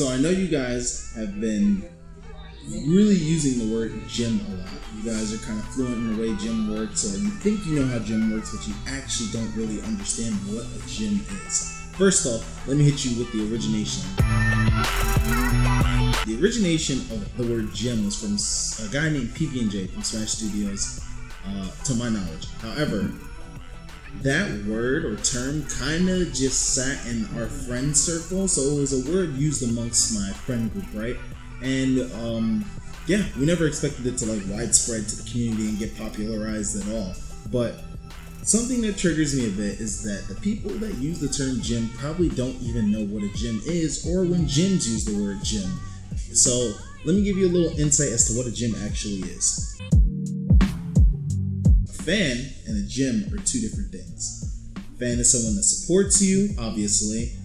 So I know you guys have been really using the word gym a lot. You guys are kind of fluent in the way gym works, or you think you know how gym works, but you actually don't really understand what a gym is. First off, let me hit you with the origination. The origination of the word gym was from a guy named PB&J from Smash Studios, to my knowledge. However, that word or term kind of just sat in our friend circle, so it was a word used amongst my friend group, right? And yeah, we never expected it to like widespread to the community and get popularized at all. But something that triggers me a bit is that the people that use the term gym probably don't even know what a gym is or when gyms use the word gym. So let me give you a little insight as to what a gym actually is. A fan and a gym are two different things. A fan is someone that supports you, obviously.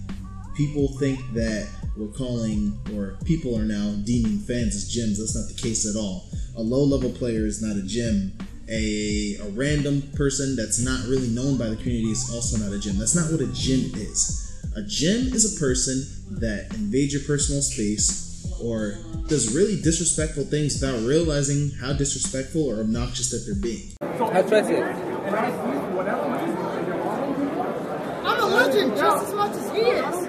People think that we're calling, or people are now deeming fans as gyms. That's not the case at all. A low-level player is not a gym. A random person that's not really known by the community is also not a gym. That's not what a gym is. A gym is a person that invades your personal space or does really disrespectful things without realizing how disrespectful or obnoxious that they're being. How trust it? I'm a legend just as much as he is.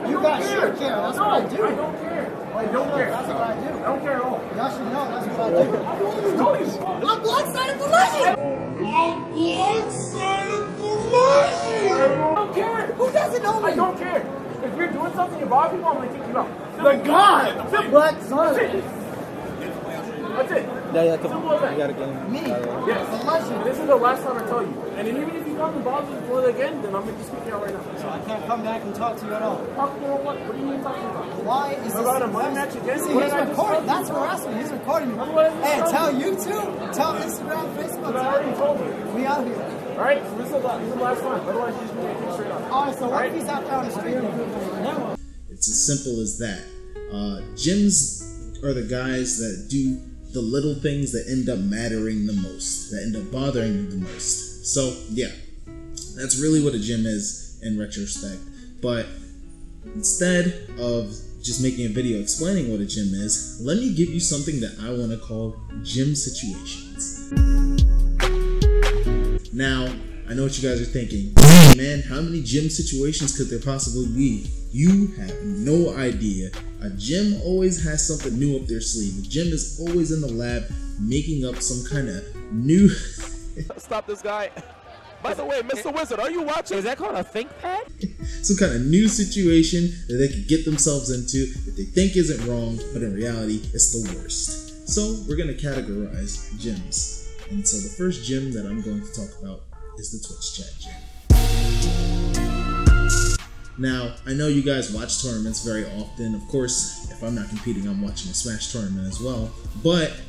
You guys should care. That's what I do. I don't care. I don't care. That's what I do. I don't care at all. Y'all should know. That's what I do. I'm Bloodsign of the Legend. I'm Bloodsign of the Legend. I don't care. Who doesn't know me? I don't care. If you're doing something about people, I'm going to kick you out. The God. Bloodsign. That's it. Yeah, come Simple as that. on. You gotta go. Me. Yes. The Legend. This is the last time I tell you. And then even if you come and bother me for it again, then I'm going to speak out right now. So I can't come back and talk to you at all. Talk to you what? What do you mean talking about? Why is this? About a money match again? See, What he's did I just recording. tell you? That's harassment. He's recording me. What did I Hey, just tell tell YouTube. Tell Instagram, Facebook. But I already told you. We out here. Alright? So this is the last time. Otherwise, you're just going to get straight up. Alright, so what if he's out there on the street? No. It's as simple as that. Gyms are the guys that do the little things that end up mattering the most, that end up bothering you the most. So yeah, that's really what a gym is in retrospect. But instead of just making a video explaining what a gym is, let me give you something that I want to call gym situations. Now, I know what you guys are thinking. Hey man, how many gym situations could there possibly be? You have no idea. A gym always has something new up their sleeve. A gym is always in the lab making up some kind of new... Stop this guy. By the way, Mr. Wizard, are you watching? Is that called a think pad? some kind of new situation that they could get themselves into that they think isn't wrong, but in reality, it's the worst. So we're going to categorize gyms. And so the first gym that I'm going to talk about is the Twitch chat gym. Now, I know you guys watch tournaments very often. Of course, if I'm not competing, I'm watching a Smash tournament as well. But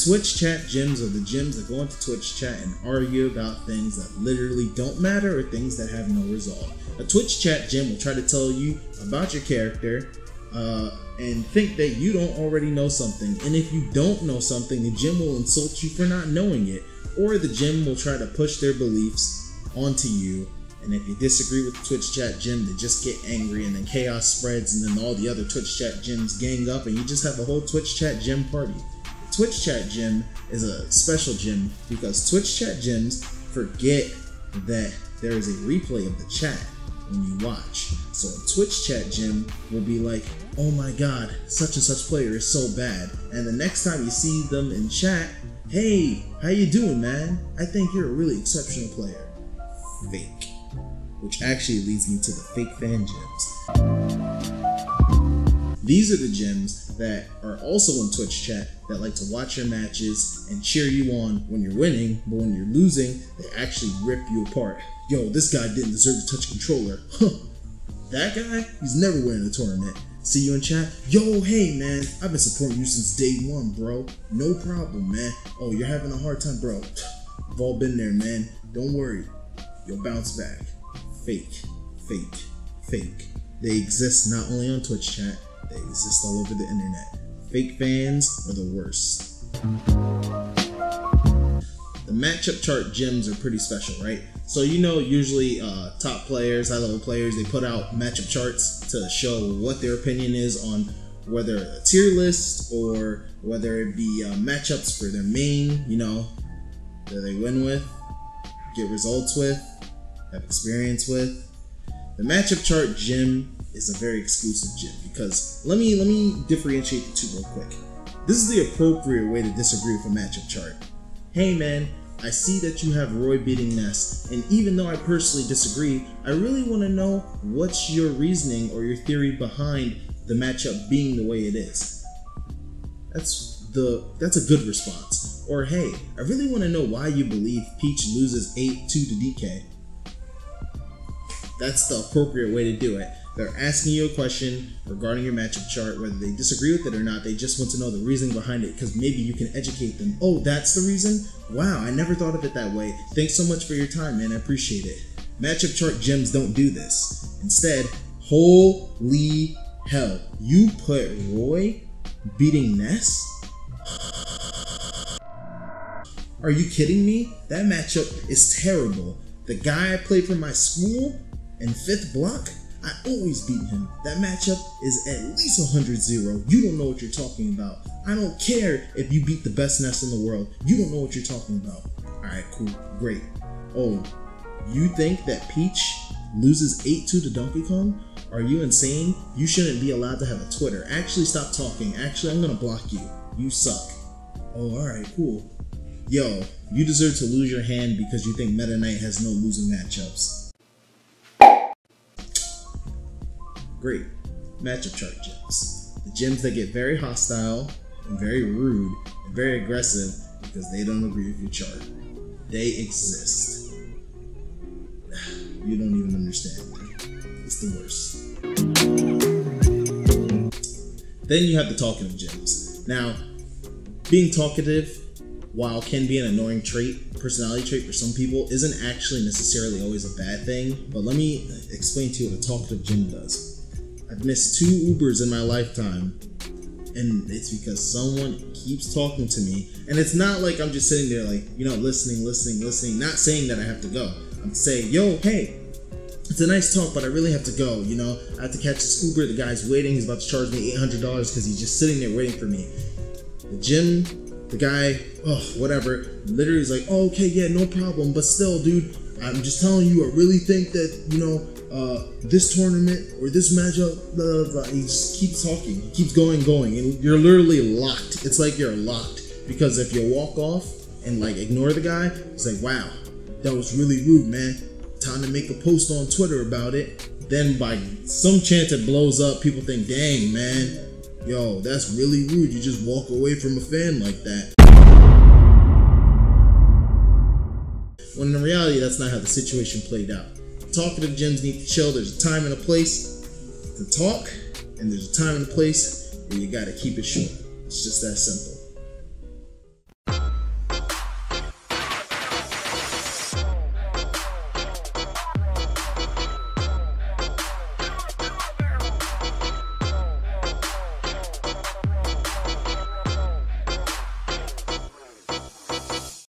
Twitch chat gyms are the gyms that go into Twitch chat and argue about things that literally don't matter or things that have no result. A Twitch chat gym will try to tell you about your character and think that you don't already know something. And if you don't know something, the gym will insult you for not knowing it. Or the gym will try to push their beliefs onto you. And if you disagree with the Twitch chat gym, they just get angry and then chaos spreads and then all the other Twitch chat gyms gang up and you just have a whole Twitch chat gym party. The Twitch chat gym is a special gym because Twitch chat gyms forget that there is a replay of the chat when you watch. So a Twitch chat gym will be like, oh my god, such and such player is so bad. And the next time you see them in chat, hey, how you doing, man? I think you're a really exceptional player. Fake. Which actually leads me to the fake fan gyms. These are the gyms that are also in Twitch chat that like to watch your matches and cheer you on when you're winning, but when you're losing, they actually rip you apart. Yo, this guy didn't deserve to touch a controller. Huh. That guy, he's never winning a tournament. See you in chat? Yo, hey man, I've been supporting you since day one, bro. No problem, man. Oh, you're having a hard time, bro. We've all been there, man. Don't worry. You'll bounce back. Fake, fake, fake. They exist not only on Twitch chat, they exist all over the internet. Fake fans are the worst. The the matchup chart gyms are pretty special, right? So you know, usually top players, high-level players, they put out matchup charts to show what their opinion is on whether a tier list or whether it be matchups for their main, you know, that they win with, get results with, have experience with. The matchup chart gym is a very exclusive gym because let me differentiate the two real quick. This is the appropriate way to disagree with a matchup chart. Hey man, I see that you have Roy beating Ness, and even though I personally disagree, I really want to know what's your reasoning or your theory behind the matchup being the way it is. That's a good response. Or hey, I really want to know why you believe Peach loses 8-2 to DK. That's the appropriate way to do it. They're asking you a question regarding your matchup chart, whether they disagree with it or not. They just want to know the reasoning behind it because maybe you can educate them. Oh, that's the reason? Wow, I never thought of it that way. Thanks so much for your time, man. I appreciate it. Matchup chart gyms don't do this. Instead, holy hell, you put Roy beating Ness? Are you kidding me? That matchup is terrible. The guy I played for my school in 5th block, I always beat him. That matchup is at least 100-0. You don't know what you're talking about. I don't care if you beat the best Ness in the world. You don't know what you're talking about. Alright, cool, great. Oh, you think that Peach loses 8-2 to Donkey Kong? Are you insane? You shouldn't be allowed to have a Twitter. Actually, stop talking. Actually, I'm gonna block you. You suck. Oh, alright, cool. Yo, you deserve to lose your hand because you think Meta Knight has no losing matchups. Great. Matchup chart gyms. The gyms that get very hostile and very rude and very aggressive because they don't agree with your chart. They exist. You don't even understand. It's the worst. Then you have the talkative gyms. Now, being talkative, while can be an annoying personality trait for some people, isn't actually necessarily always a bad thing. But let me explain to you what a talkative gym does. I've missed 2 Ubers in my lifetime, and it's because someone keeps talking to me. And it's not like I'm just sitting there like, you know, listening, not saying that I have to go. I'm saying, yo, hey, it's a nice talk, but I really have to go, you know? I have to catch this Uber, the guy's waiting, he's about to charge me $800 because he's just sitting there waiting for me. The gym, the guy, oh, whatever, literally is like, oh, okay, yeah, no problem, but still, dude, I'm just telling you, I really think that, you know, this tournament or this matchup, blah, blah, blah. He just keeps talking. He keeps going, and you're literally locked. It's like you're locked because if you walk off and like ignore the guy, it's like, wow, that was really rude, man. Time to make a post on Twitter about it. Then by some chance it blows up. People think, dang, man, yo, that's really rude. You just walk away from a fan like that. When in reality, that's not how the situation played out. Talkative gyms need to chill. There's a time and a place to talk, and there's a time and a place where you gotta keep it short. It's just that simple.